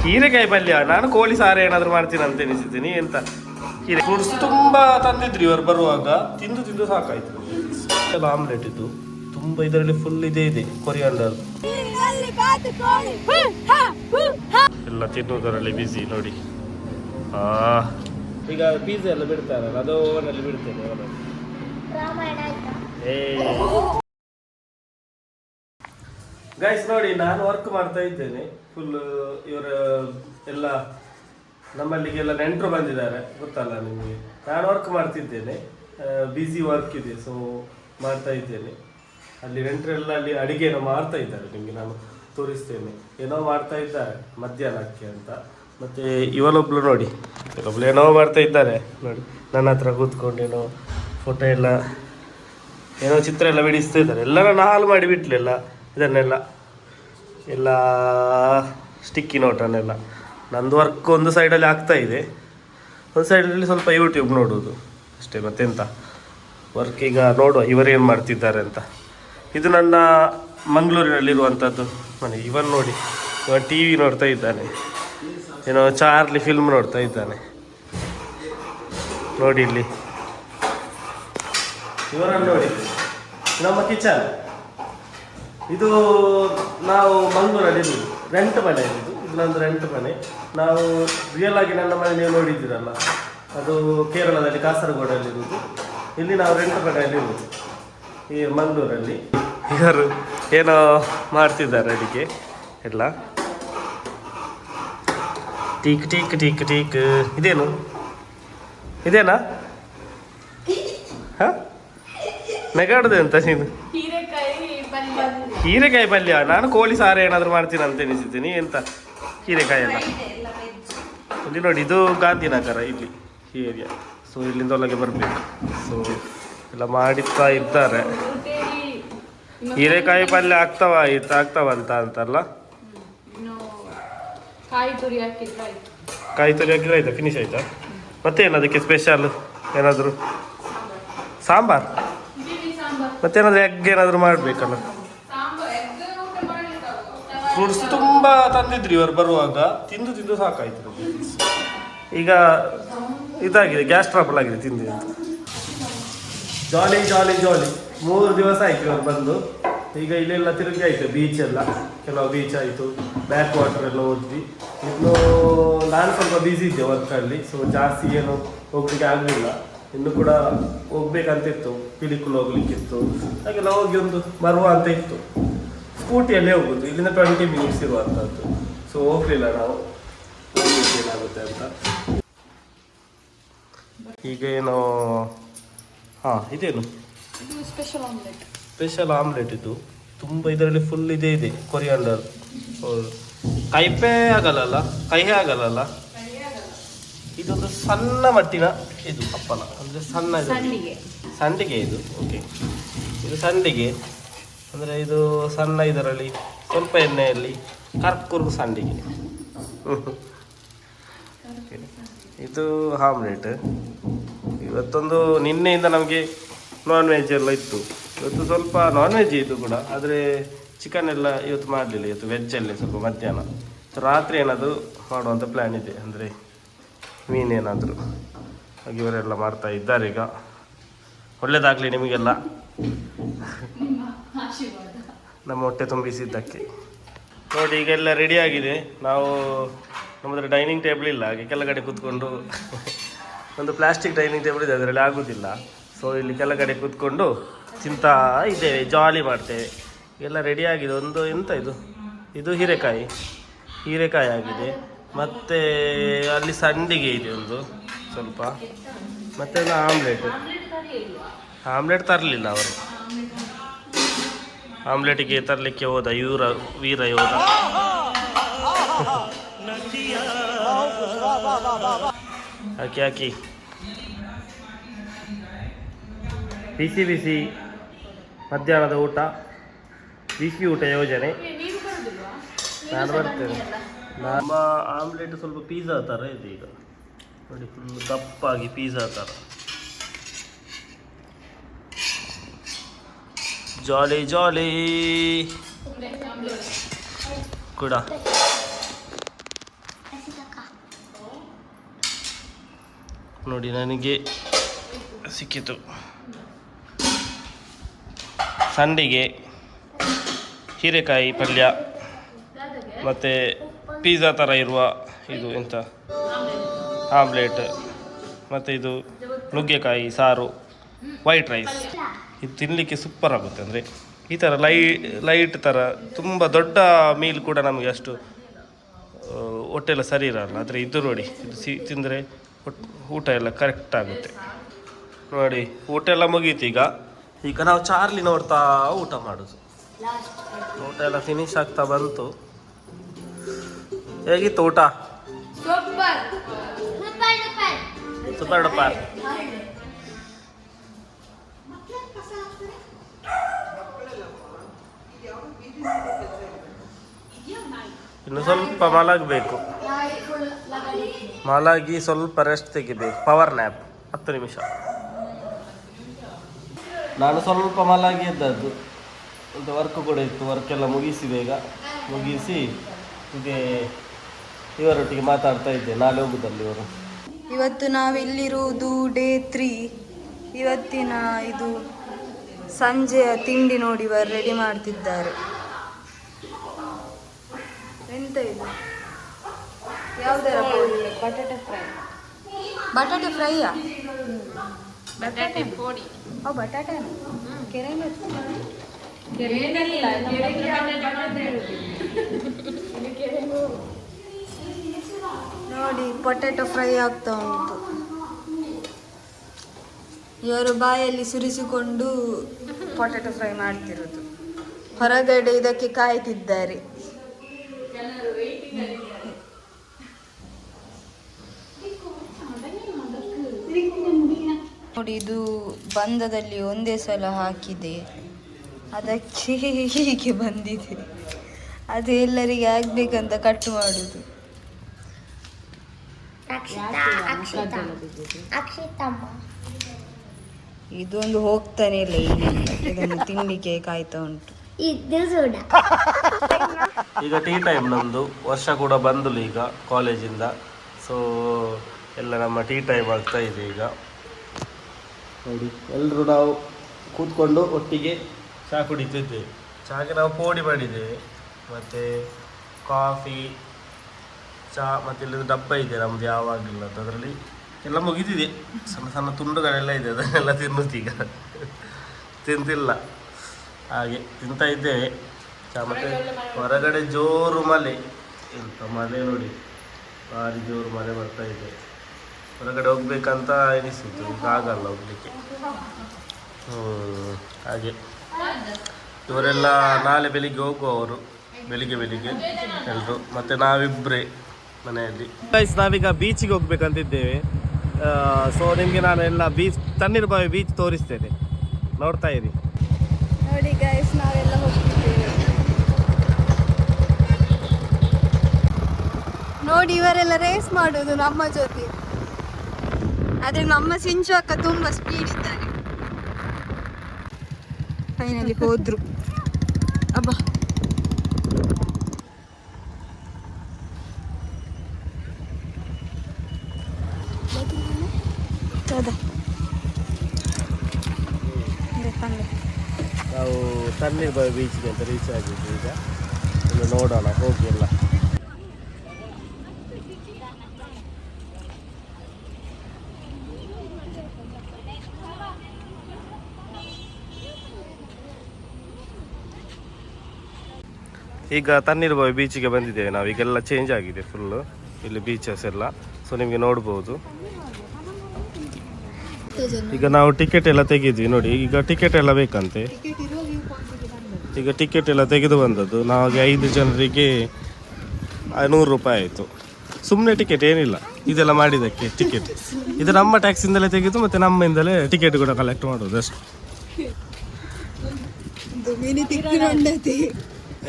ಹೀರೆಕಾಯಿ ಪಲ್ಯ. ನಾನು ಕೋಳಿ ಸಾರು ಏನಾದ್ರು ಮಾಡ್ತೀನಿ ಅಂತ ಎನಿಸಿದ್ದೀನಿ. ಎಂತ ಹೀರೆ ಫ್ರೂಟ್ಸ್ ತುಂಬಾ ತಂದಿದ್ರು ಇವರು ಬರುವಾಗ. ತಿಂದು ತಿಂದು ಸಾಕಾಯ್ತು. ಎಲ್ಲ ಆಮ್ಲೆಟ್ ಇದು ತುಂಬಾ, ಇದರಲ್ಲಿ ಫುಲ್ ಇದೆ ಕೊರಿಯಾಂಡರ್ ಎಲ್ಲ ತಿನ್ನುವುದರಲ್ಲಿ ಬಿಸಿ ನೋಡಿ. ಈಗ ಪಿಜ್ಜಾ ಎಲ್ಲ ಬಿಡ್ತಾರಲ್ಲ, ಅದು ಓವನಲ್ಲಿ ಬಿಡ್ತೇನೆ ಓವನಲ್ಲಿ. ಗೈಸ್ ನೋಡಿ, ನಾನು ವರ್ಕ್ ಮಾಡ್ತಾ ಇದ್ದೇನೆ ಫುಲ್. ಇವರ ಎಲ್ಲ ನಮ್ಮಲ್ಲಿಗೆಲ್ಲ ನೆಂಟರು ಬಂದಿದ್ದಾರೆ, ಗೊತ್ತಲ್ಲ ನಿಮಗೆ. ನಾನು ವರ್ಕ್ ಮಾಡ್ತಿದ್ದೇನೆ, ಬ್ಯುಸಿ ವರ್ಕ್ ಇದೆ, ಸೊ ಮಾಡ್ತಾ ಇದ್ದೇನೆ. ಅಲ್ಲಿ ನೆಂಟರೆಲ್ಲ ಅಲ್ಲಿ ಅಡಿಗೆನೋ ಮಾಡ್ತಾ ಇದ್ದಾರೆ, ನಿಮಗೆ ನಾನು ತೋರಿಸ್ತೇನೆ. ಏನೋ ಮಾಡ್ತಾ ಇದ್ದಾರೆ ಮಧ್ಯಾಹ್ನಕ್ಕೆ ಅಂತ. ಮತ್ತು ಇವಳೊಬ್ಳು ನೋಡಿ, ಇವಳೊಬ್ಳು ಏನೋ ಮಾಡ್ತಾ ಇದ್ದಾರೆ ನೋಡಿ. ನನ್ನ ಹತ್ರ ಕೂತ್ಕೊಂಡು ಏನೋ ಫೋಟೋ ಎಲ್ಲ, ಏನೋ ಚಿತ್ರ ಎಲ್ಲ ಬಿಡಿಸ್ತಾ ಇದ್ದಾರೆ. ಎಲ್ಲ ನಾನು ಹಾಳು ಮಾಡಿ ಬಿಟ್ಲಿಲ್ಲ ಇದನ್ನೆಲ್ಲ, ಎಲ್ಲ ಸ್ಟಿಕ್ಕಿ ನೋಟನ್ನೆಲ್ಲ. ನಂದು ವರ್ಕ್ ಒಂದು ಸೈಡಲ್ಲಿ ಆಗ್ತಾ ಇದೆ, ಒಂದು ಸೈಡಲ್ಲಿ ಸ್ವಲ್ಪ ಯೂಟ್ಯೂಬ್ ನೋಡೋದು ಅಷ್ಟೇ, ಮತ್ತೆಂತ ವರ್ಕ್. ಈಗ ನೋಡುವ ಇವರೇನು ಮಾಡ್ತಿದ್ದಾರೆ ಅಂತ. ಇದು ನನ್ನ ಮಂಗಳೂರಿನಲ್ಲಿರುವಂಥದ್ದು ಮನೆ. ಇವನ್ ನೋಡಿ, ಇವನ್ ಟಿ ವಿ ನೋಡ್ತಾ ಇದ್ದಾನೆ, ಏನೋ ಚಾರ್ಲಿ ಫಿಲ್ಮ್ ನೋಡ್ತಾ ಇದ್ದಾನೆ ನೋಡಿ. ಇಲ್ಲಿ ಇವರನ್ನು ನೋಡಿ, ನಮ್ಮ ಕಿಚನ್ ಇದು. ನಾವು ಮಂಗಳೂರಲ್ಲಿ ಇರುವುದು, ರೆಂಟ್ ಮನೆ ಇದು. ಇದು ನಂದು ರೆಂಟ್ ಮನೆ. ನಾವು ರಿಯಲ್ ಆಗಿ ನನ್ನ ಮನೆ ನೀವು ನೋಡಿದ್ದೀರಲ್ಲ, ಅದು ಕೇರಳದಲ್ಲಿ ಕಾಸರಗೋಡಲ್ಲಿರುವುದು. ಇಲ್ಲಿ ನಾವು ರೆಂಟ್ ಮನೆಯಲ್ಲಿರುವುದು ಈ ಮಂಗಳೂರಲ್ಲಿ. ಇವರು ಏನೋ ಮಾಡ್ತಿದ್ದಾರೆ ಅಡಿಗೆ ಎಲ್ಲ. Teak teak teak teak. ಇದೇನು ಇದೇನಾ? ಹಾಂ, ನೆಗಾಡದೆ ಅಂತ ನೀನು? ಹೀರೆಕಾಯಿ ಪಲ್ಯ. ನಾನು ಕೋಳಿ ಸಾರು ಏನಾದ್ರು ಮಾಡ್ತೀನಿ ಅಂತ ಎನಿಸಿದ್ದೀನಿ. ಎಂತ ಹೀರೆಕಾಯಿ ಎಲ್ಲ ಇಲ್ಲಿ ನೋಡಿ. ಇದು ಗಾಂಧಿನಗರ, ಇಲ್ಲಿ ಈ ಏರಿಯಾ. ಸೊ ಇಲ್ಲಿಂದ ಒಳಗೆ ಬರಬೇಕು. ಸೊ ಎಲ್ಲ ಮಾಡಿಸ್ತಾ ಇದ್ದಾರೆ. ಹೀರೆಕಾಯಿ ಪಲ್ಯ ಆಗ್ತಾವಂತ ಅಂತಲ್ಲ. ಕಾಯಿ ತುರಿ ಹಾಕಿದ್ರೆ ಆಯ್ತಾ? ಫಿನಿಶ್ ಆಯ್ತಾ? ಮತ್ತೇನು ಅದಕ್ಕೆ ಸ್ಪೆಷಲ್ ಏನಾದರೂ? ಸಾಂಬಾರ್. ಮತ್ತೇನಾದರೂ ಎಗ್ ಏನಾದರೂ ಮಾಡಬೇಕಲ್ಲ. ಫ್ರೂಟ್ಸ್ ತುಂಬ ತಂದಿದ್ರು ಇವರು ಬರುವಾಗ. ತಿಂದು ತಿಂದು ಸಾಕಾಯ್ತು. ಈಗ ಇದಾಗಿದೆ, ಗ್ಯಾಸ್ ಟ್ರಬಲ್ ಆಗಿದೆ ತಿಂದು ಅಂತ. ಜಾಲಿ ಜಾಲಿ ಜಾಲಿ. 3 ದಿವಸ ಆಯ್ತು ಇವರು ಬಂದು. ಈಗ ಇಲ್ಲೆಲ್ಲ ತಿರುಗಿ ಆಯಿತು, ಬೀಚ್ ಎಲ್ಲ. ಕೆಲವು ಬೀಚ್ ಆಯಿತು, ಬ್ಯಾಕ್ ವಾಟರ್ ಎಲ್ಲ ಹೋದ್ವಿ. ಇನ್ನು ನಾನು ಸ್ವಲ್ಪ ಬ್ಯುಸಿ ಇದ್ದೆ ವರ್ಕಲ್ಲಿ, ಸೊ ಜಾಸ್ತಿ ಏನು ಹೋಗ್ಲಿಕ್ಕೆ ಆಗಲಿಲ್ಲ. ಇನ್ನು ಕೂಡ ಹೋಗ್ಬೇಕಂತಿತ್ತು, ಪಿಲಿಕುಲ್ ಹೋಗ್ಲಿಕ್ಕಿತ್ತು. ಹಾಗೆಲ್ಲ ಹೋಗಿ ಒಂದು ಬರುವ ಅಂತ ಇತ್ತು. ಸ್ಕೂಟಿಯಲ್ಲೇ ಹೋಗೋದು, ಇಲ್ಲಿಂದ 20 ಮಿನಿಟ್ಸ್ ಇರುವಂಥದ್ದು. ಸೊ ಹೋಗಲಿಲ್ಲ ನಾವು, ಏನಾಗುತ್ತೆ ಅಂತ. ಈಗ ಏನು, ಹಾಂ ಇದೇನು ಸ್ಪೆಷಲ್ ಆಮ್ಲೆಟ್ ಇದು. ತುಂಬ ಇದರಲ್ಲಿ ಫುಲ್ ಇದೆ ಕೊರಿಯಾಂಡರ್. ಕೈಪೇ ಆಗಲ್ಲ, ಕಹಿ ಆಗಲ್ಲ. ಇದೊಂದು ಸಣ್ಣ ಮಟ್ಟಿನ ಇದು ಹಪ್ಪಳ, ಅಂದರೆ ಸಣ್ಣ ಸಂಡಿಗೆ ಇದು. ಓಕೆ, ಇದು ಸಂಡಿಗೆ ಅಂದರೆ ಇದು ಸಣ್ಣ ಇದರಲ್ಲಿ ಸ್ವಲ್ಪ ಎಣ್ಣೆಯಲ್ಲಿ ಕರ್ಕುರು ಸಂಡಿಗೆ. ಇದು ಆಮ್ಲೆಟ್. ಇವತ್ತೊಂದು ನಿನ್ನೆಯಿಂದ ನಮಗೆ ನಾನ್ ವೆಜ್ ಎಲ್ಲ ಇತ್ತು. ಇವತ್ತು ಸ್ವಲ್ಪ ನಾನ್ ವೆಜ್ ಇದು ಕೂಡ, ಆದರೆ ಚಿಕನ್ ಎಲ್ಲ ಇವತ್ತು ಮಾಡಲಿಲ್ಲ. ಇವತ್ತು ವೆಜ್ಜಲ್ಲೇ ಸ್ವಲ್ಪ ಮಧ್ಯಾಹ್ನ. ರಾತ್ರಿ ಏನಾದರೂ ಮಾಡುವಂಥ ಪ್ಲ್ಯಾನ್ ಇದೆ, ಅಂದರೆ ಮೀನೇನಾದರೂ. ಹಾಗೆ ಇವರೆಲ್ಲ ಮಾಡ್ತಾ ಇದ್ದಾರೆ ಈಗ. ಒಳ್ಳೆಯದಾಗಲಿ ನಿಮಗೆಲ್ಲ, ನಮ್ಮ ಹೊಟ್ಟೆ ತುಂಬಿಸಿದ್ದಕ್ಕೆ. ನೋಡಿ ಈಗೆಲ್ಲ ರೆಡಿ ಆಗಿದೆ. ನಾವು ನಮ್ಮದ್ರ ಡೈನಿಂಗ್ ಟೇಬಲ್ ಇಲ್ಲ, ಹಾಗೆ ಕೆಳಗಡೆ ಕೂತ್ಕೊಂಡು ಒಂದು ಪ್ಲಾಸ್ಟಿಕ್ ಡೈನಿಂಗ್ ಟೇಬಲ್ ಇದೆ, ಅದರಲ್ಲಿ ಆಗೋದಿಲ್ಲ. ಸೊ ಇಲ್ಲಿ ಕೆಳಗಡೆ ಕೂತ್ಕೊಂಡು ತಿಂತಾ ಇದ್ದೇವೆ, ಜಾಲಿ ಮಾಡ್ತೇವೆ. ಎಲ್ಲ ರೆಡಿ ಆಗಿದೆ. ಒಂದು ಎಂತ ಇದು ಹೀರೆಕಾಯಿ ಆಗಿದೆ. ಮತ್ತು ಅಲ್ಲಿ ಸಂಡಿಗೆ ಇದೆ ಒಂದು ಸ್ವಲ್ಪ, ಮತ್ತು ಒಂದು ಆಮ್ಲೆಟ್ ತರಲಿಲ್ಲ ಅವರು. ಆಮ್ಲೆಟಿಗೆ ತರಲಿಕ್ಕೆ ಹೋದ ವೀರ ಯೋಧ. ಹಾಕಿ ಬಿಸಿ ಮಧ್ಯಾಹ್ನದ ಊಟ, ಬಿಸಿ ಊಟ ಯೋಜನೆ. ನಾನು ಬರ್ತೇನೆ. ನಮ್ಮ ಆಮ್ಲೆಟ್ ಸ್ವಲ್ಪ ಪಿಜ್ಜಾ ಥರ ಇದೆ ಈಗ ನೋಡಿ, ಫುಲ್ ದಪ್ಪಾಗಿ ಪಿಜ್ಜಾ ಥರ. ಜಾಲಿ ಕೂಡ ನೋಡಿ ನನಗೆ ಸಿಕ್ಕಿತು. ಸಂಡಿಗೆ, ಹೀರೆಕಾಯಿ ಪಲ್ಯ, ಮತ್ತು ಪಿಜ್ಜಾ ಥರ ಇರುವ ಇದು ಎಂಥ ಆಮ್ಲೆಟ್, ಮತ್ತು ಇದು ನುಗ್ಗೆಕಾಯಿ ಸಾರು, ವೈಟ್ ರೈಸ್. ಇದು ತಿನ್ನಲಿಕ್ಕೆ ಸೂಪರ್ ಆಗುತ್ತೆ. ಅಂದರೆ ಈ ಥರ ಲೈಟ್ ಥರ ತುಂಬ ದೊಡ್ಡ ಮೀಲ್ ಕೂಡ ನಮಗೆ ಅಷ್ಟು ಹೊಟ್ಟೆ ಎಲ್ಲ ಸರಿ ಇರಲ್ಲ. ಆದರೆ ಇದು ನೋಡಿ, ಇದು ತಿಂದರೆ ಊಟ ಎಲ್ಲ ಕರೆಕ್ಟ್ ಆಗುತ್ತೆ. ನೋಡಿ ಊಟ ಎಲ್ಲ ಮುಗೀತು. ಈಗ ನಾವು ಚಾರ್ಲಿ ನೋಡ್ತಾ ಊಟ ಮಾಡೋದು. ಊಟ ಎಲ್ಲ ಫಿನಿಶ್ ಆಗ್ತಾ ಬಂತು. ಹೇಗಿತ್ತು ಊಟ? Super duper. ಇನ್ನು ಸ್ವಲ್ಪ ಮಲಗಬೇಕು. ಮಲಗಿ ಸ್ವಲ್ಪ ರೆಸ್ಟ್ ತೆಗಿಬೇಕು. ಪವರ್ ನ್ಯಾಪ್ 10 ನಿಮಿಷ. ನಾನು ಸ್ವಲ್ಪ ಮಲಗಿ ಎದ್ದದ್ದು. ಇದು ವರ್ಕ್ ಕೂಡ ಇತ್ತು. ವರ್ಕೆಲ್ಲ ಮುಗಿಸಿದೆ. ಈಗ ಮುಗಿಸಿ ಹೀಗೆ ಇವರೊಟ್ಟಿಗೆ ಮಾತಾಡ್ತಾ ಇದ್ದೆ. ನಾಳೆ ಹೋಗುದಲ್ಲಿ ಇವರು. ಇವತ್ತು ನಾವಿಲ್ಲಿರುವುದು ಡೇ 3. ಇವತ್ತಿನ ಇದು ಸಂಜೆಯ ತಿಂಡಿ ನೋಡಿ ಇವರು ರೆಡಿ ಮಾಡ್ತಿದ್ದಾರೆ. ಎಂತ ಇದು? ಯಾವುದರ ಪೋಡಿ? ಬಟಾಟೆ ಫ್ರೈ. ಬಟಾಟೆ ಫ್ರೈಯಾ? ಬಟಾಟೆ ಪೋಡಿ. ಓ ಬಟಾಟೆ ನೋಡಿ ಪೊಟ್ಯಾಟೊ ಫ್ರೈ ಆಗ್ತಾ ಉಂಟು. ಇವರು ಬಾಯಲ್ಲಿ ಸುರಿಸಿಕೊಂಡು ಪೊಟ್ಯಾಟೊ ಫ್ರೈ ಮಾಡ್ತಿರೋದು. ಹೊರಗಡೆ ಇದಕ್ಕೆ ಕಾಯ್ತಿದ್ದಾರೆ. ನೋಡಿ ಇದು ಬಂಧದಲ್ಲಿ ಒಂದೇ ಸಲ ಹಾಕಿದೆ, ಅದಕ್ಕೆ ಹೀಗೆ ಬಂದಿದೆ. ಅದು ಎಲ್ಲರಿಗೆ ಆಗ್ಬೇಕಂತ ಕಟ್ ಮಾಡುದು. ಇದೊಂದು ಹೋಗ್ತಾನೆ ಇಲ್ಲ. ಇದನ್ನು ತಿನ್ಲಿಕ್ಕೆ ಕಾಯ್ತಾ ಉಂಟು. ಈಗ ಟೀ ಟೈಮ್ ನಮ್ಮದು. ವರ್ಷ ಕೂಡ ಬಂದಳು ಈಗ ಕಾಲೇಜಿಂದ. ಸೊ ಎಲ್ಲ ನಮ್ಮ ಟೀ ಟೈಮ್ ಆಗ್ತಾ ಇದೆ ಈಗ. ನೋಡಿ ಎಲ್ಲರೂ ನಾವು ಕೂತ್ಕೊಂಡು ಒಟ್ಟಿಗೆ ಚಹಾ ಕುಡಿತಿದ್ದೇವೆ. ಚಹಾಗೆ ನಾವು ಪೋಡಿ ಮಾಡಿದ್ದೇವೆ, ಮತ್ತು ಕಾಫಿ, ಚಹಾ, ಮತ್ತು ಇಲ್ಲದ ಡಬ್ಬ ಇದೆ ನಮ್ಮದು ಯಾವಾಗಲಿಲ್ಲ. ಅದರಲ್ಲಿ ಎಲ್ಲ ಮುಗಿದಿದೆ. ಸಣ್ಣ ಸಣ್ಣ ತುಂಡುಗಳೆಲ್ಲ ಇದೆ, ಅದನ್ನೆಲ್ಲ ತಿನ್ನುತ್ತೀಗ. ತಿಂತಿಲ್ಲ, ಹಾಗೆ ತಿಂತಾ ಇದ್ದೇವೆ ಚಹಾ. ಮತ್ತು ಹೊರಗಡೆ ಜೋರು ಮಳೆ. ಎಂತ ಮಳೆ ನೋಡಿ, ಭಾರಿ ಜೋರು ಮಳೆ ಬರ್ತಾ ಇದೆ. ಹೊರಗಡೆ ಹೋಗ್ಬೇಕಂತ ಎನಿಸಿತ್ತು, ಈಗ ಆಗಲ್ಲ ಹೋಗ್ಲಿಕ್ಕೆ. ಹಾಗೆ ಇವರೆಲ್ಲ ನಾಳೆ ಬೆಳಿಗ್ಗೆ ಹೋಗುವವರು, ಬೆಳಿಗ್ಗೆ ಎಲ್ಲರೂ. ಮತ್ತು ನಾವಿಬ್ಬರೇ ಮನೆಯಲ್ಲಿ. ಗೈಸ್ ನಾವೀಗ ಬೀಚಿಗೆ ಹೋಗ್ಬೇಕಂತಿದ್ದೇವೆ. ಸೊ ನಿಮಗೆ ನಾನು ಎಲ್ಲ ತಣ್ಣೀರ್ಬಾವಿ ಬೀಚ್ ತೋರಿಸ್ತೇನೆ, ನೋಡ್ತಾ ಇರಿ. ನೋಡಿ ಗೈಸ್ ನಾವೆಲ್ಲ ಹೋಗ್ತಿದ್ದೇವೆ. ನೋಡಿ ಇವರೆಲ್ಲ ರೇಸ್ ಮಾಡೋದು ನಮ್ಮ ಜೊತೆ. ಆದರೆ ನಮ್ಮ ಸಿಂಚು ಅಕ್ಕ ತುಂಬಾ ಸ್ಪೀಡ್ ಇದ್ದಾರೆ. ಫೈನಲಿ ಹೋದ್ರು. ಅಬ್ಬಾ ನಾವು ತಣ್ಣೀರ್ಬಾವಿ ಬೀಚ್ಗೆ ಅಂತ ರೀಚ್ ಆಗಿದ್ವಿ. ಈಗ ಇನ್ನು ನೋಡೋಣ, ಹೋಗಿ ಎಲ್ಲ. ಈಗ ತಣ್ಣೀರ್ಬಾವಿ ಬೀಚಿಗೆ ಬಂದಿದ್ದೇವೆ ನಾವು. ಈಗೆಲ್ಲ ಚೇಂಜ್ ಆಗಿದೆ ಫುಲ್ಲು ಇಲ್ಲಿ ಬೀಚಸ್ ಎಲ್ಲ. ಸೊ ನಿಮಗೆ ನೋಡ್ಬೋದು. ಈಗ ನಾವು ಟಿಕೆಟ್ ಎಲ್ಲ ತೆಗೆದ್ವಿ ನೋಡಿ. ಈಗ ಟಿಕೆಟ್ ಎಲ್ಲ ಬೇಕಂತೆ. ಈಗ ಟಿಕೆಟ್ ಎಲ್ಲ ತೆಗೆದು ಬಂದದ್ದು. ನಾವಾಗಿ 5 ಜನರಿಗೆ 100 ರೂಪಾಯಿ ಆಯಿತು. ಸುಮ್ಮನೆ ಟಿಕೆಟ್ ಏನಿಲ್ಲ, ಇದೆಲ್ಲ ಮಾಡಿದ್ದಕ್ಕೆ ಟಿಕೆಟ್. ಇದು ನಮ್ಮ ಟ್ಯಾಕ್ಸಿಂದಲೇ ತೆಗೆದು ಮತ್ತು ನಮ್ಮಿಂದಲೇ ಟಿಕೆಟ್ ಕೂಡ ಕಲೆಕ್ಟ್ ಮಾಡೋದು ಅಷ್ಟು.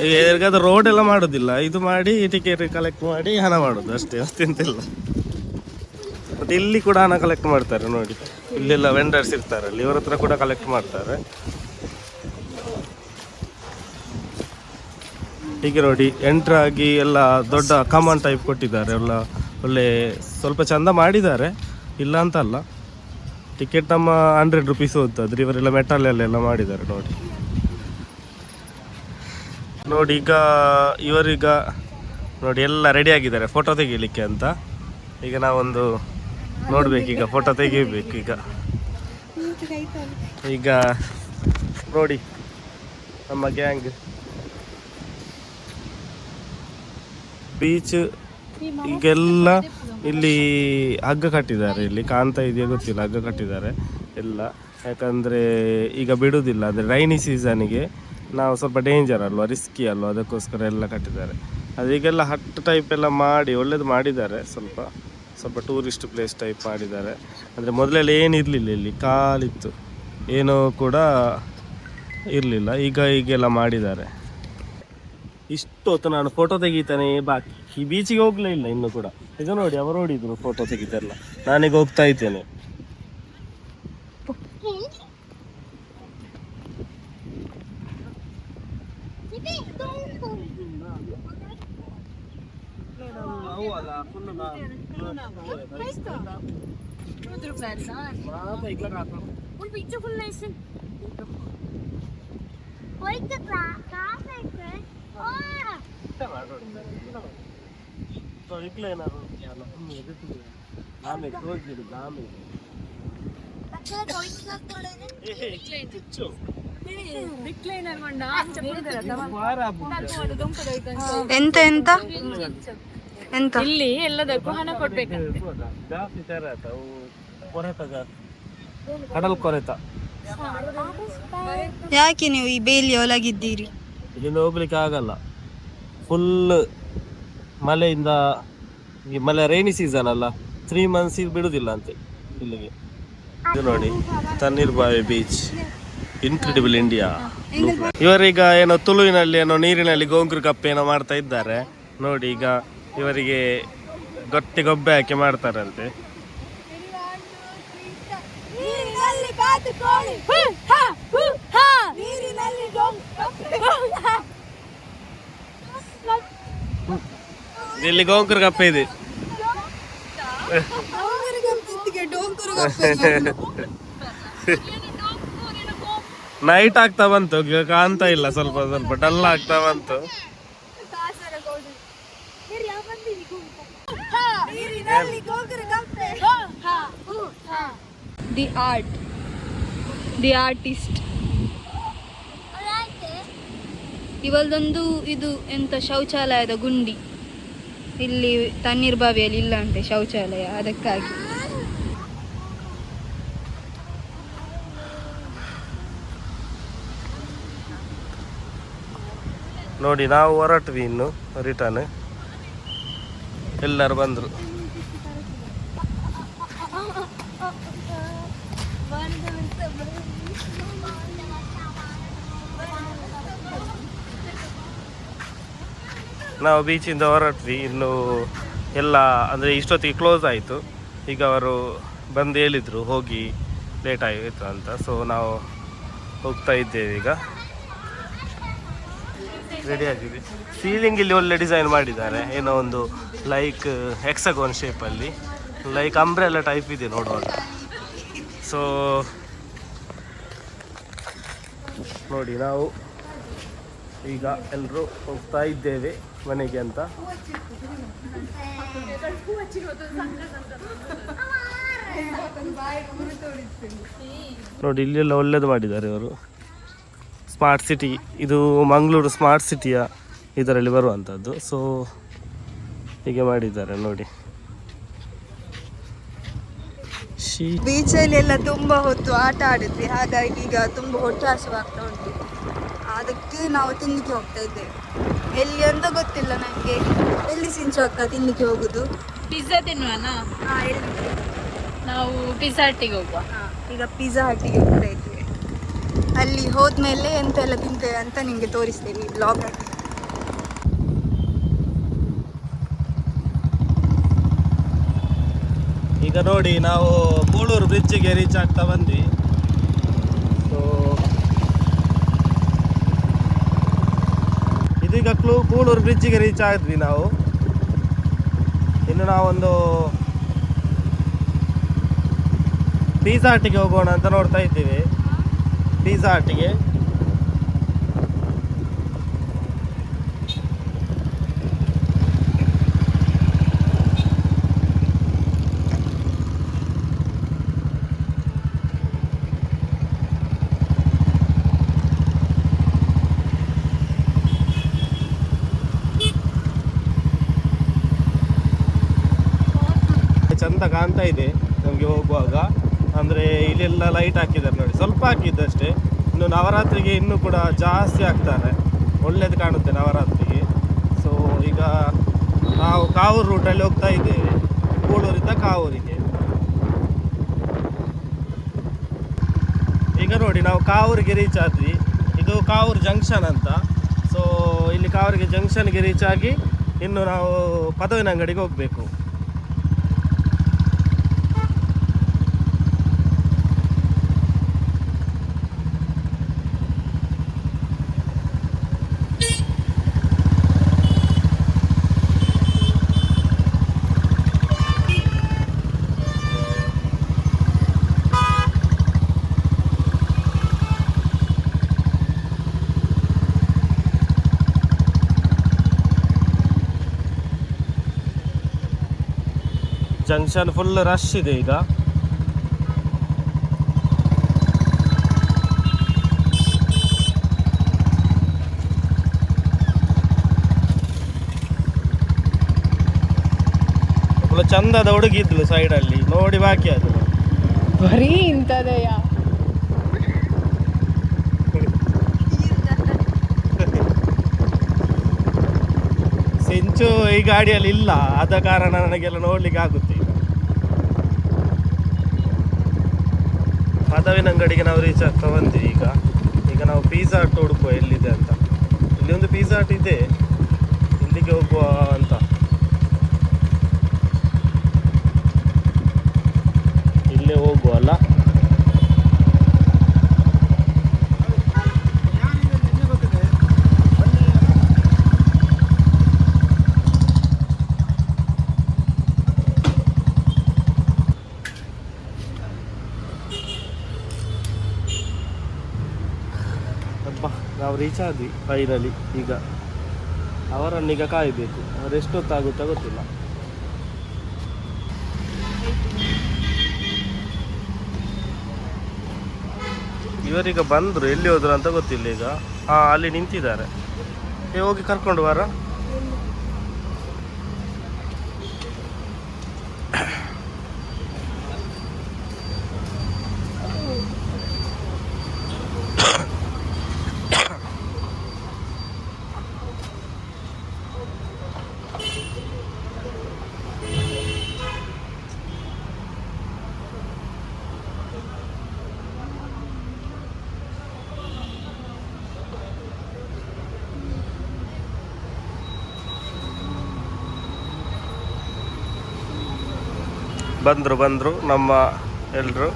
ಯಾರಿಗಾದ್ರೂ ರೋಡ್ ಎಲ್ಲ ಮಾಡೋದಿಲ್ಲ, ಇದು ಮಾಡಿ ಟಿಕೆಟ್ ಕಲೆಕ್ಟ್ ಮಾಡಿ ಹಣ ಮಾಡೋದು ಅಷ್ಟೇ, ಅಷ್ಟೆಂತಿಲ್ಲ. ಮತ್ತು ಇಲ್ಲಿ ಕೂಡ ಹಣ ಕಲೆಕ್ಟ್ ಮಾಡ್ತಾರೆ ನೋಡಿ. ಇಲ್ಲೆಲ್ಲ ವೆಂಡರ್ಸ್ ಇರ್ತಾರೆ, ಅಲ್ಲಿ ಇವರ ಹತ್ರ ಕೂಡ ಕಲೆಕ್ಟ್ ಮಾಡ್ತಾರೆ. ಹೀಗೆ ನೋಡಿ ಎಂಟ್ರ್ ಆಗಿ ಎಲ್ಲ ದೊಡ್ಡ ಕಮಾನ್ ಟೈಪ್ ಕೊಟ್ಟಿದ್ದಾರೆ. ಎಲ್ಲ ಒಳ್ಳೆ ಸ್ವಲ್ಪ ಚಂದ ಮಾಡಿದ್ದಾರೆ. ಇಲ್ಲ ಅಂತ ಅಲ್ಲ, ಟಿಕೆಟ್ ನಮ್ಮ 100 ರುಪೀಸ್ ಹೋಗ್ತದ್ರಿ. ಇವರೆಲ್ಲ ಮೆಟಲಲ್ಲೆಲ್ಲ ಮಾಡಿದ್ದಾರೆ ನೋಡಿ. ನೋಡಿ ಈಗ ಇವರೀಗ ನೋಡಿ ಎಲ್ಲ ರೆಡಿ ಆಗಿದ್ದಾರೆ ಫೋಟೋ ತೆಗಿಲಿಕ್ಕೆ ಅಂತ. ಈಗ ನಾವೊಂದು ನೋಡ್ಬೇಕೀಗ, ಫೋಟೋ ತೆಗಿಬೇಕು ಈಗ. ಈಗ ನೋಡಿ ನಮ್ಮ ಗ್ಯಾಂಗ್ ಬೀಚ್ ಈಗೆಲ್ಲ ಇಲ್ಲಿ ಹಗ್ಗ ಕಟ್ಟಿದ್ದಾರೆ. ಇಲ್ಲಿ ಕಾಣ್ತಾ ಇದೆಯಾ ಗೊತ್ತಿಲ್ಲ, ಹಗ್ಗ ಕಟ್ಟಿದ್ದಾರೆ ಎಲ್ಲ. ಯಾಕಂದರೆ ಈಗ ಬಿಡುವುದಿಲ್ಲ, ಅಂದರೆ ರೈನಿ ಸೀಸನ್ಗೆ ನಾವು ಸ್ವಲ್ಪ ಡೇಂಜರ್ ಅಲ್ವಾ, ರಿಸ್ಕಿ ಅಲ್ವಾ, ಅದಕ್ಕೋಸ್ಕರ ಎಲ್ಲ ಕಟ್ಟಿದ್ದಾರೆ. ಅದೀಗೆಲ್ಲ ಹಟ್ ಟೈಪ್ ಎಲ್ಲ ಮಾಡಿ ಒಳ್ಳೇದು ಮಾಡಿದ್ದಾರೆ. ಸ್ವಲ್ಪ ಟೂರಿಸ್ಟ್ ಪ್ಲೇಸ್ ಟೈಪ್ ಮಾಡಿದ್ದಾರೆ. ಅಂದರೆ ಮೊದಲೆಲ್ಲ ಏನಿರಲಿಲ್ಲ, ಇಲ್ಲಿ ಕಾಲಿತ್ತು, ಏನೂ ಕೂಡ ಇರಲಿಲ್ಲ. ಈಗೆಲ್ಲ ಮಾಡಿದ್ದಾರೆ. ಇಷ್ಟು ಹೊತ್ತು ನಾನು ಫೋಟೋ ತೆಗಿತಾನೆ ಬಾಕಿ, ಈ ಬೀಚಿಗೆ ಹೋಗಲೇ ಇಲ್ಲ ಇನ್ನೂ ಕೂಡ. ಈಗ ನೋಡಿ ಅವರು ನೋಡಿದ್ರು ಫೋಟೋ ತೆಗಿತಾರಲ್ಲ, ನಾನೀಗ ಹೋಗ್ತಾ ಇದ್ದೇನೆ. ಎಂತ ಎಂತ ಎಂತ ಇಲ್ಲಿ ಎಲ್ಲದಕ್ಕೂ ಹಣ ಕೊಡ್ಬೇಕಂತೆ. ಕಡಲ್ ಕೊರೆತ. ಯಾಕೆ ನೀವು ಈ ಬೇಲಿ ಒಳಗಿದ್ದೀರಿ? ಇಲ್ಲಿಂದ ಹೋಗ್ಲಿಕ್ಕೆ ಆಗಲ್ಲ, ಫುಲ್ ಮಳೆಯಿಂದ. ಈ ಮಳೆ ರೈನಿ ಸೀಸನ್ ಅಲ್ಲ, 3 months ಬಿಡುದಿಲ್ಲ ಅಂತೆ ಇಲ್ಲಿಗೆ. ಇದು ನೋಡಿ ತಣ್ಣೀರ್ ಬಾವಿ ಬೀಚ್, ಇನ್ಕ್ರೆಡಿಬಲ್ ಇಂಡಿಯಾ. ಇವರೀಗ ಏನೋ ತುಳುವಿನಲ್ಲಿ ಏನೋ ನೀರಿನಲ್ಲಿ ಗೋಂಗುರು ಕಪ್ಪೆ ಏನೋ ಮಾಡ್ತಾ ಇದ್ದಾರೆ ನೋಡಿ. ಈಗ ಇವರಿಗೆ ಗಟ್ಟಿ ಗೊಬ್ಬೆ ಹಾಕಿ ಮಾಡ್ತಾರಂತೆ. ಇಲ್ಲಿ ಗೋಂಗುರು ಕಪ್ಪೆ ಇದೆ. ನೈಟ್ ಆಗ್ತಾ ಬಂತು, ಕಾಣ್ತಾ ಇಲ್ಲ, ಸ್ವಲ್ಪ ಡಲ್ ಆಗ್ತಾ ಬಂತು. ದಿ ಆರ್ಟಿಸ್ಟ್ ಇವಳದೊಂದು ಇದು ಎಂತ ಶೌಚಾಲಯದ ಗುಂಡಿ. ಇಲ್ಲಿ ತಣ್ಣೀರ್ ಬಾವಿಯಲ್ಲಿ ಇಲ್ಲ ಅಂತೆ ಶೌಚಾಲಯ, ಅದಕ್ಕಾಗಿ. ನೋಡಿ ನಾವು ಹೊರಟ್ವಿ, ಇನ್ನು ರಿಟರ್ನ್. ಎಲ್ಲರೂ ಬಂದರು. ನಾವು ಬೀಚಿಂದ ಹೊರಟ್ವಿ. ಇನ್ನು ಎಲ್ಲ ಅಂದರೆ ಇಷ್ಟೊತ್ತಿಗೆ ಕ್ಲೋಸ್ ಆಯಿತು. ಈಗ ಅವರು ಬಂದು ಹೇಳಿದರು ಹೋಗಿ ಲೇಟ್ ಆಯಿತು ಅಂತ. ಸೊ ನಾವು ಹೋಗ್ತಾ ಇದ್ದೇವೆ ಈಗ. ರೆಡಿ ಆಗಿದೆ. ಸೀಲಿಂಗ್ ಇಲ್ಲಿ ಒಳ್ಳೆ ಡಿಸೈನ್ ಮಾಡಿದ್ದಾರೆ, ಏನೋ ಒಂದು ಲೈಕ್ ಹೆಕ್ಸಗೋನ್ ಶೇಪಲ್ಲಿ, ಲೈಕ್ ಅಂಬ್ರೆಲ್ಲ ಟೈಪ್ ಇದೆ ನೋಡುವಾಗ. ಸೊ ನೋಡಿ ನಾವು ಈಗ ಎಲ್ಲರೂ ಹೋಗ್ತಾ ಇದ್ದೇವೆ ಮನೆಗೆ ಅಂತ. ನೋಡಿ ಇಲ್ಲೆಲ್ಲ ಒಳ್ಳೇದು ಮಾಡಿದ್ದಾರೆ ಇವರು. ಸ್ಮಾರ್ಟ್ ಸಿಟಿ, ಇದು ಮಂಗಳೂರು ಸ್ಮಾರ್ಟ್ ಸಿಟಿಯ ಇದರಲ್ಲಿ ಬರುವಂಥದ್ದು. ಸೊ ಹೀಗೆ ಮಾಡಿದ್ದಾರೆ ನೋಡಿ. ಬೀಚಲ್ಲಿ ಎಲ್ಲ ತುಂಬಾ ಹೊತ್ತು ಆಟ ಆಡಿದ್ವಿ, ಹಾಗಾಗಿ ಈಗ ತುಂಬ ಹೊಟ್ಟೆ ಹಸಿವಾಗ್ತಾ ಉಂಟು. ಅದಕ್ಕೆ ನಾವು ತಿನ್ಲಿಕ್ಕೆ ಹೋಗ್ತಾ ಇದ್ದೇವೆ. ಎಲ್ಲಿ ಅಂತ ಗೊತ್ತಿಲ್ಲ ನನಗೆ. ಎಲ್ಲಿ ಸಿಂಚು ಅಕ್ಕ ತಿನ್ಲಿಕ್ಕೆ ಹೋಗುದು? ಪಿಜ್ಜಾ ತಿನ್ನುವನಾ? ಎಲ್ಲಿ? ನಾವು ಪಿಜ್ಜಾ ಹಟ್ಟಿಗೆ ಹೋಗುವ. ಈಗ ಪಿಜ್ಜಾ ಹಟ್ಟಿಗೆ ಹೋಗ್ತಾ ಇದ್ದೇವೆ. ಅಲ್ಲಿ ಹೋದ್ಮೇಲೆ ಎಂತೆಲ್ಲ ತಿಂತೇವೆ ಅಂತ ನಿಮಗೆ ತೋರಿಸ್ತೇವೆ ಈ ಬ್ಲಾಗಲ್ಲಿ. ಈಗ ನೋಡಿ ನಾವು ಕೂಳೂರು ಬ್ರಿಡ್ಜಿಗೆ ರೀಚ್ ಆಗ್ತಾ ಬಂದ್ವಿ. ಸೊ ಇದೀಗ ಕೂಳೂರು ಬ್ರಿಡ್ಜಿಗೆ ರೀಚ್ ಆದ್ವಿ ನಾವು. ಇನ್ನು ನಾವೊಂದು ಪಿಜ್ಜಾ ಹಟ್ಟಿಗೆ ಹೋಗೋಣ ಅಂತ ನೋಡ್ತಾ ಇದ್ದೀವಿ. ಪಿಜ್ಜಾ ಹಟ್ಟಿಗೆ ಚಂದ ಕಾಣ್ತಾ ಇದೆ ನಮಗೆ ಹೋಗುವಾಗ. ಅಂದರೆ ಇಲ್ಲೆಲ್ಲ ಲೈಟ್ ಹಾಕಿದ್ದಾರೆ ನೋಡಿ, ಸ್ವಲ್ಪ ಹಾಕಿದ್ದಷ್ಟೇ. ಇನ್ನು ನವರಾತ್ರಿಗೆ ಇನ್ನೂ ಕೂಡ ಜಾಸ್ತಿ ಆಗ್ತಾರೆ, ಒಳ್ಳೇದು ಕಾಣುತ್ತೆ ನವರಾತ್ರಿಗೆ. ಸೊ ಈಗ ನಾವು ಕಾವೂರು ರೂಟಲ್ಲಿ ಹೋಗ್ತಾ ಇದ್ದೇವೆ, ಕೂಳೂರಿಂದ ಕಾವೂರಿಗೆ. ಈಗ ನೋಡಿ ನಾವು ಕಾವೂರಿಗೆ ರೀಚ್ ಆದ್ವಿ. ಇದು ಕಾವೂರು ಜಂಕ್ಷನ್ ಅಂತ. ಸೊ ಇಲ್ಲಿ ಕಾವೂರಿಗೆ ಜಂಕ್ಷನ್ಗೆ ರೀಚ್ ಆಗಿ ಇನ್ನು ನಾವು ಪದವಿನ ಅಂಗಡಿಗೆ ಹೋಗಬೇಕು. ಜಂಕ್ಷನ್ ಫುಲ್ ರಶ್ ಇದೆ ಈಗ. ಒಬ್ಬಳು ಚಂದದ ಹುಡುಗಿದ್ಲು ಸೈಡಲ್ಲಿ, ನೋಡಿ ಬಾಕಿ ಅದು ಬರೀ ಇಂಥದೆಯ. ಸಿಂಚು ಈ ಗಾಡಿಯಲ್ಲಿ ಇಲ್ಲ, ಆದ ಕಾರಣ ನನಗೆಲ್ಲ ನೋಡ್ಲಿಕ್ಕೆ ಆಗುತ್ತೆ. ಈಗ ಪದವಿನ ಅಂಗಡಿಗೆ ನಾವು ರೀಚ್ ಆಗ್ತಾ ಬಂದ್ವಿ. ಈಗ ನಾವು ಪಿಜ್ಜಾ ಹಟ್ ಹುಡುಕುವ ಎಲ್ಲಿದೆ ಅಂತ. ಇಲ್ಲಿ ಒಂದು ಪಿಜ್ಜಾ ಹಟ್ ಇದೆ, ಇಲ್ಲಿಗೆ ಹೋಗುವ ಅಂತ. ಇಲ್ಲೇ ಹೋಗುವ ಅಲ್ಲ. ನಾವು ರೀಚ್ ಆದ್ವಿ ಫೈನಲಿ. ಈಗ ಅವರನ್ನೀಗ ಕಾಯಬೇಕು, ಅವರು ಎಷ್ಟೊತ್ತಾಗುತ್ತಾ ಗೊತ್ತಿಲ್ಲ. ಇವರೀಗ ಬಂದರು, ಎಲ್ಲಿ ಹೋದ್ರು ಅಂತ ಗೊತ್ತಿಲ್ಲ ಈಗ. ಅಲ್ಲಿ ನಿಂತಿದ್ದಾರೆ, ಹೋಗಿ ಕರ್ಕೊಂಡು ಬಾರ. ಬಂದರು ನಮ್ಮ ಎಲ್ಲರೂ.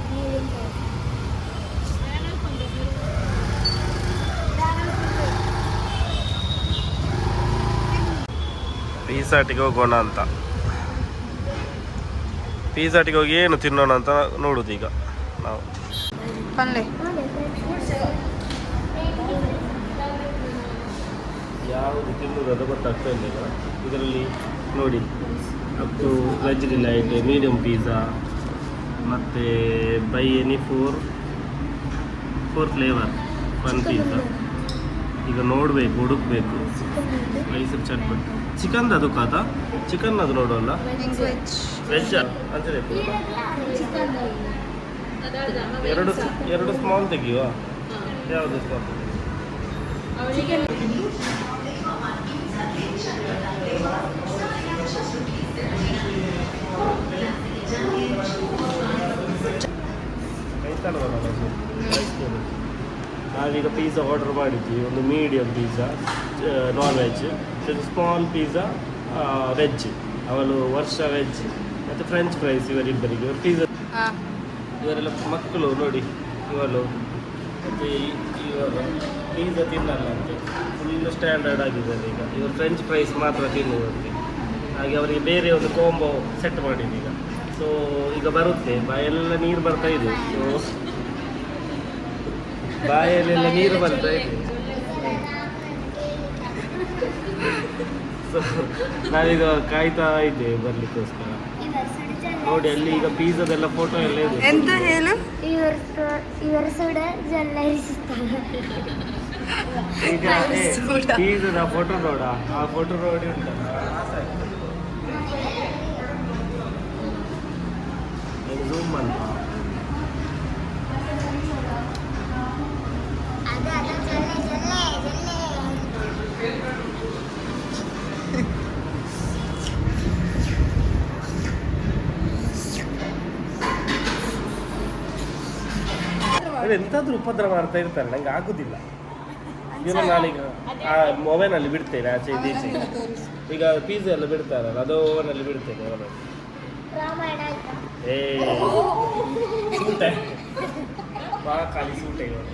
ಪಿಜ್ಜಾ ಹಟ್ಟಿಗೆ ಹೋಗೋಣ ಅಂತ. ಪಿಜ್ಜಾ ಹಟ್ಟಿಗೆ ಹೋಗಿ ಏನು ತಿನ್ನೋಣ ಅಂತ ನೋಡುದು ಈಗ ನಾವು. ಯಾವುದು ತಿನ್ನುವುದು ಅದು ಗೊತ್ತಾಗ್ತಾ ಇಲ್ಲ ಈಗ. ಇದರಲ್ಲಿ ನೋಡಿ, up to veg delight, medium pizza, ಮತ್ತು buy any four flavour one pizza. ಈಗ ನೋಡಬೇಕು, ಹುಡುಕ್ಬೇಕು. ಮೈಸೂರು ಚಟ್ಪಟ್ ಚಿಕನ್ ಅದು ಕಾದ ಚಿಕನ್ ಅದು ನೋಡೋಲ್ಲ. ವೆಜ್ ಅಂತ ಎರಡು ಸ್ಮಾಲ್ ತೆಗಿಯುವ. ಯಾವುದು ಸ್ಮಾಲ್? ನಾವೀಗ ಪಿಜ್ಜಾ ಆರ್ಡರ್ ಮಾಡಿದ್ವಿ. ಒಂದು medium pizza non veg, small pizza veg. ಅವಳು ವರ್ಷ ವೆಜ್ ಮತ್ತು ಫ್ರೆಂಚ್ ಫ್ರೈಸ್ ಇವರಿಬ್ಬರಿಗೆ. ಇವರು ಪಿಜ್ಜಾ, ಇವರೆಲ್ಲ ಮಕ್ಕಳು ನೋಡಿ. ಇವಳು ಮತ್ತು ಇವರು ಪಿಜ್ಜಾ ತಿನ್ನಲ್ಲ ಅಂತೆ, ಫುಲ್ ಸ್ಟ್ಯಾಂಡರ್ಡ್ ಆಗಿದ್ದಾರೆ ಈಗ. ಇವರು ಫ್ರೆಂಚ್ ಫ್ರೈಸ್ ಮಾತ್ರ ತಿನ್ನುವಂತೆ. ಹಾಗೆ ಅವರಿಗೆ ಬೇರೆ ಒಂದು ಕಾಂಬೋ ಸೆಟ್ ಮಾಡಿದ್ದೀವಿ ಈಗ. ಸೊ ಈಗ ಬರುತ್ತೆ, ಬಾಯೆಲ್ಲ ನೀರು ಬರ್ತಾ ಇದೆ. ಸೊ ಬಾಯಲ್ಲೆಲ್ಲ ನೀರು ಬರ್ತಾ ಇದೆ. ಸೊ ನಾವೀಗ ಕಾಯ್ತಾ ಇದ್ದೇವೆ ಬರ್ಲಿಕ್ಕೋಸ್ಕರ. ನೋಡಿ ಅಲ್ಲಿ ಈಗ ಪಿಜ್ಜಾದೆಲ್ಲ ಫೋಟೋ ಎಲ್ಲ ಇದೆ. ಎಂತ ಹೇಳು? ಇವರು ಸುಡ ಜಲ್ಲರಿಸುತ್ತಾರೆ. ಈಗ ಪಿಜ್ಜಾದ ಫೋಟೋ ನೋಡ, ಆ ಫೋಟೋ ನೋಡಿ ಉಂಟಲ್ಲ ಝೂಮ್ ಅಂತ. ಎಂತಾದ್ರೂ ಉಪದ್ರ ಮಾಡ್ತಾ ಇರ್ತಾರೆ, ನಂಗೆ ಆಗುದಿಲ್ಲ. ಇದನ್ನು ನಾನೀಗ ಆ ಮೊಬೈಲಲ್ಲಿ ಬಿಡ್ತೇನೆ ಆಚೆ ಈಚೆ. ಈಗ ಪಿಜ್ಜಾ ಎಲ್ಲ ಬಿಡ್ತಾರಲ್ಲ, ಅದು ಓವನಲ್ಲಿ ಬಿಡ್ತೇನೆ ಅವನಲ್ಲಿ. ಏ ಸೂಟೆ ಬಾ ಖಾಲಿ ಸೂಟೆ ಇವಾಗ.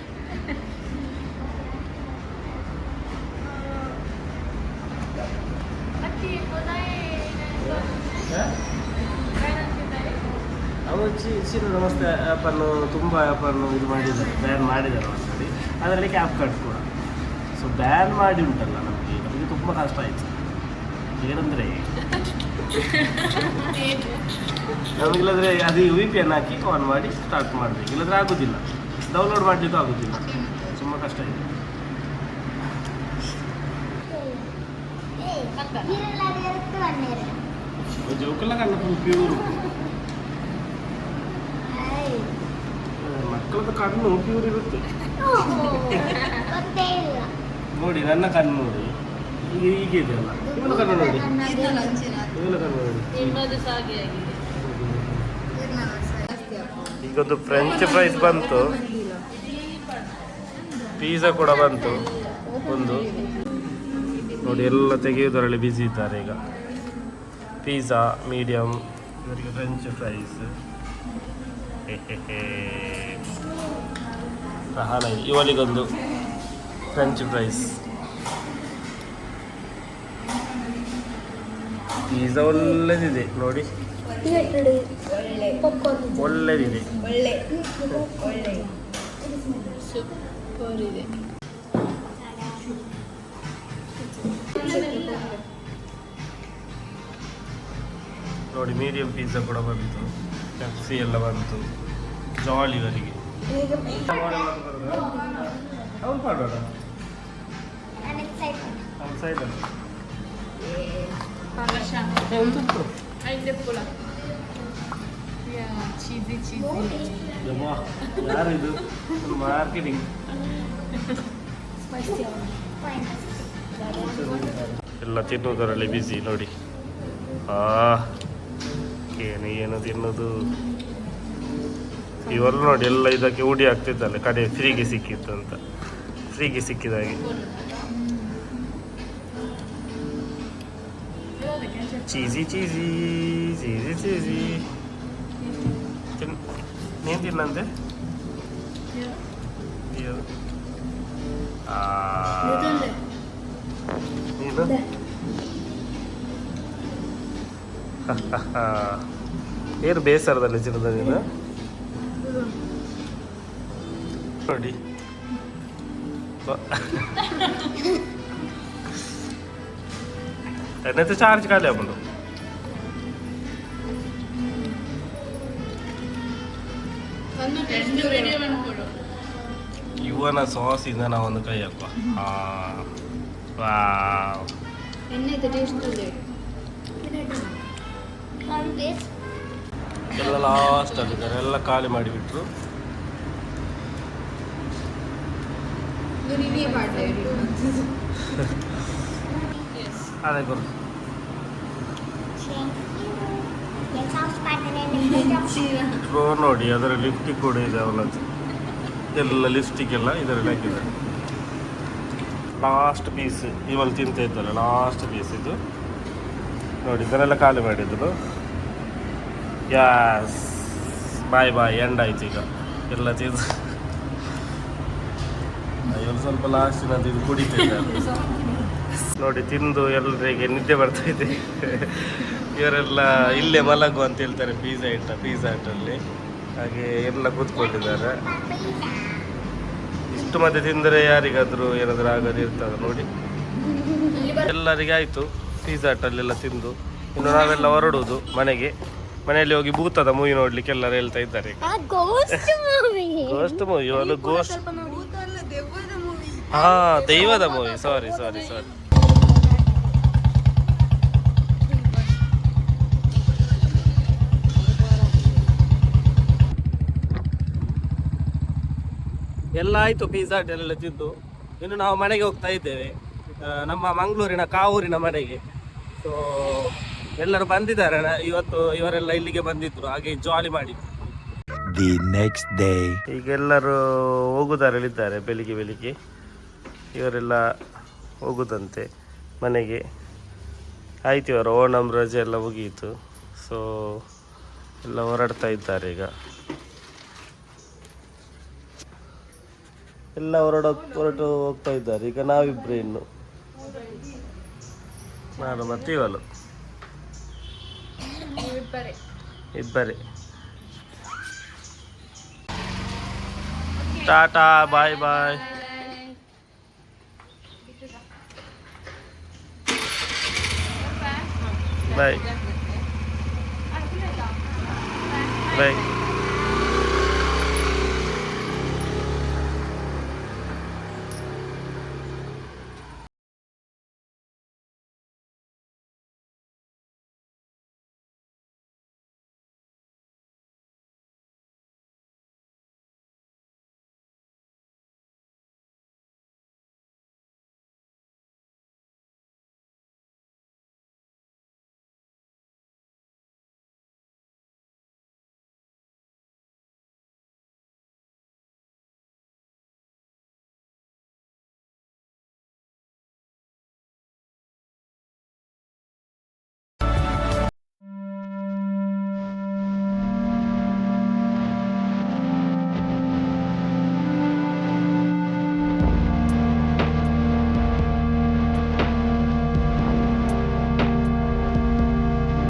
ಅವರು ಚಿನ್ನ ನಮಸ್ತೆ ಆ್ಯಪನ್ನು ತುಂಬ ಆ್ಯಪನ್ನು ಇದು ಮಾಡಿದ್ದಾರೆ, ಬ್ಯಾನ್ ಮಾಡಿದ್ದಾರೆ ಆಲ್ರೆಡಿ. ಅದರಲ್ಲಿ ಕ್ಯಾಪ್ ಕಟ್ ಕೂಡ. ಸೊ ಬ್ಯಾನ್ ಮಾಡಿ ಉಂಟಲ್ಲ, ನಮಗೆ ತುಂಬ ಕಷ್ಟ ಆಯಿತು. ಏನಂದರೆ ನಮಗಿಲ್ಲದ್ರೆ ಅದು VPN ಹಾಕಿ ಆನ್ ಮಾಡಿ ಸ್ಟಾರ್ಟ್ ಮಾಡಬೇಕು, ಇಲ್ಲದ್ರೆ ಆಗೋದಿಲ್ಲ. ಡೌನ್ಲೋಡ್ ಮಾಡಲಿಕ್ಕೂ ಆಗೋದಿಲ್ಲ, ತುಂಬ ಕಷ್ಟ ಇದೆ. ಜೋಕೆಲ್ಲ ಕಣ್ಣು ಫುಲ್ ಪ್ಯೂರು, ಮಕ್ಕಳದ್ದು ಕಣ್ಣು ಪ್ಯೂರ್ ಇರುತ್ತೆ. ನೋಡಿ ನನ್ನ ಕಣ್ಣು ನೋಡಿ, ಈಗ ಹೀಗೆ ಇದೆಯಲ್ಲ, ಇವಳ ಕಣ್ಣು ನೋಡಿ, ಇವಳ ಕಣ್ಣು ನೋಡಿ. ಈಗೊಂದು ಫ್ರೆಂಚ್ ಫ್ರೈಸ್ ಬಂತು, ಪಿಜ್ಜಾ ಕೂಡ ಬಂತು ಒಂದು. ನೋಡಿ ಎಲ್ಲ ತೆಗೆಯುವುದರಲ್ಲಿ ಬ್ಯುಸಿ ಇದ್ದಾರೆ ಈಗ. ಪಿಜ್ಜಾ ಮೀಡಿಯಮ್, ಇವರಿಗೆ ಫ್ರೆಂಚ್ ಫ್ರೈಸ್. ಸಹನ ಇವಳಿಗೊಂದು ಫ್ರೆಂಚ್ ಫ್ರೈಸ್. ಪಿಜ್ಜಾ ಒಳ್ಳೆದಿದೆ ನೋಡಿ, ಒಳ್ಳೆದಿದೆ. ನೋಡಿ ಮೀಡಿಯಂ ಪಿಜ್ಜಾ ಕೂಡ ಬಂತು, ಪೆಪ್ಸಿ ಎಲ್ಲ ಬಂತು. ಜಾಲಿ ಇವರಿಗೆ. ಅವ್ರು ಮಾಡೋಣ ಸೈಡಲ್ಲಿ ಯಾರಿದು ಮಾರ್ಕೆಟಿಂಗ್. ಎಲ್ಲ ತಿನ್ನುವುದರಲ್ಲಿ ಬಿಸಿ ನೋಡಿ. ಏನು ತಿನ್ನೋದು ಇವರು ನೋಡಿ, ಎಲ್ಲ ಇದಕ್ಕೆ ಉಡಿ ಆಗ್ತಿದ್ದಲ್ಲ, ಕಡೆ ಫ್ರೀಗೆ ಸಿಕ್ಕಿತ್ತು ಅಂತ. ಫ್ರೀಗೆ ಸಿಕ್ಕಿದ ಹಾಗೆ ಚೀಸಿ ಚೀಸಿ ಚೀಸಿ ಚೀಸಿ ನೀನು ತಿನ್ನಂತೆ. ನೀನು ಏನು ಬೇಸರದಲ್ಲಿ ಚಿನ್ನದ ನೀನು ನೋಡಿ. എന്നത്തെ ചാർജ് കാലാവുള്ളൂ. ಇವನ ಸಾಸಿಂದ ನಾವೊಂದು ಕೈ ಹಾಕುವ. ಎಲ್ಲ ಲಾಸ್ಟ್ ಆಗಿದ್ದಾರೆ, ಎಲ್ಲ ಖಾಲಿ ಮಾಡಿಬಿಟ್ರು. ಅದೇ ಗುರು ನೋಡಿ, ಅದರ ಲಿಫ್ಟಿಕ್ ಕೂಡ ಇದೆ ಅವಳದ್ದು. ಎಲ್ಲ ಲಿಫ್ಟಿಕ್ ಎಲ್ಲ ಇದರಲ್ಲಿ ಹಾಕಿದ್ದಾರೆ. ಲಾಸ್ಟ್ ಪೀಸ್ ಇವಳು ತಿಂತ ಇದ್ದಾರೆ, ಲಾಸ್ಟ್ ಪೀಸ್ ಇದು ನೋಡಿ. ಇದನ್ನೆಲ್ಲ ಖಾಲಿ ಮಾಡಿದ್ರು. ಯಾಸ್ ಬಾಯ್ ಬಾಯ್, ಎಂಡ್ ಆಯ್ತು ಈಗ ಎಲ್ಲ ತಿಂದು. ಇವಳು ಸ್ವಲ್ಪ ಲಾಸ್ಟಿನದ್ದು ಇದು ಕುಡಿತಿದ್ದಾರೆ ನೋಡಿ. ತಿಂದು ಎಲ್ಲರಿಗೆ ನಿದ್ದೆ ಬರ್ತಾ ಇದೆ. ಇವರೆಲ್ಲ ಇಲ್ಲೇ ಮಲಗು ಅಂತ ಹೇಳ್ತಾರೆ ಪಿಜ್ಜಾ ಹಟ್ಟಲ್ಲಿ. ಹಾಗೆ ಎಲ್ಲ ಕೂತ್ಕೊಂಡಿದ್ದಾರೆ. ಇಷ್ಟು ಮತ್ತೆ ತಿಂದರೆ ಯಾರಿಗಾದ್ರೂ ಏನಾದರೂ ಆಗೋದಿರ್ತದೆ ನೋಡಿ. ಎಲ್ಲರಿಗೆ ಆಯಿತು ಪಿಜ್ಜಾ ಹಟ್ಟಲ್ಲೆಲ್ಲ ತಿಂದು. ಇನ್ನು ನಾವೆಲ್ಲ ಹೊರಡುವುದು ಮನೆಗೆ. ಮನೆಯಲ್ಲಿ ಹೋಗಿ ಭೂತದ ಮೂವಿ ನೋಡ್ಲಿಕ್ಕೆ ಎಲ್ಲರೂ ಹೇಳ್ತಾ ಇದ್ದಾರೆ. ಗೋಸ್ಟ್ ಮೂವಿ ಇವಳು ಗೋಸ್ಟ್ ಹಾ ದೈವದ ಮೂವಿ. ಸಾರಿ ಎಲ್ಲ ಆಯ್ತು ಪಿಜ್ಜಾ ಹಟ್ ಎಲ್ಲ ತಿಂದು. ಇನ್ನು ನಾವು ಮನೆಗೆ ಹೋಗ್ತಾ ಇದ್ದೇವೆ, ನಮ್ಮ ಮಂಗಳೂರಿನ ಕಾವೂರಿನ ಮನೆಗೆ. ಸೊ ಎಲ್ಲರೂ ಬಂದಿದ್ದಾರೆ ಇವತ್ತು. ಇವರೆಲ್ಲ ಇಲ್ಲಿಗೆ ಬಂದಿದ್ರು, ಹಾಗೆ ಜಾಲಿ ಮಾಡಿದ್ರು. The next day. ಈಗ ಎಲ್ಲರೂ ಹೋಗುದಾರಲ್ಲಿದ್ದಾರೆ. ಬೆಳಿಗ್ಗೆ ಇವರೆಲ್ಲ ಹೋಗುದಂತೆ ಮನೆಗೆ. ಆಯ್ತು, ಇವರ ಓಣಂ ರಜೆ ಎಲ್ಲ ಮುಗಿಯಿತು. ಸೊ ಎಲ್ಲ ಹೊರಡ್ತಾ ಇದ್ದಾರೆ ಈಗ. ಎಲ್ಲ ಹೊರಟು ಹೋಗ್ತಾ ಇದ್ದಾರೆ. ಈಗ ನಾವಿಬ್ರು ಇನ್ನು, ನಾನು ಮತ್ತೆ ಇವಳು ಇಬ್ಬರೇ. ಟಾಟಾ ಬಾಯ್ ಬಾಯ್. ಬಾಯ್ ಬಾಯ್.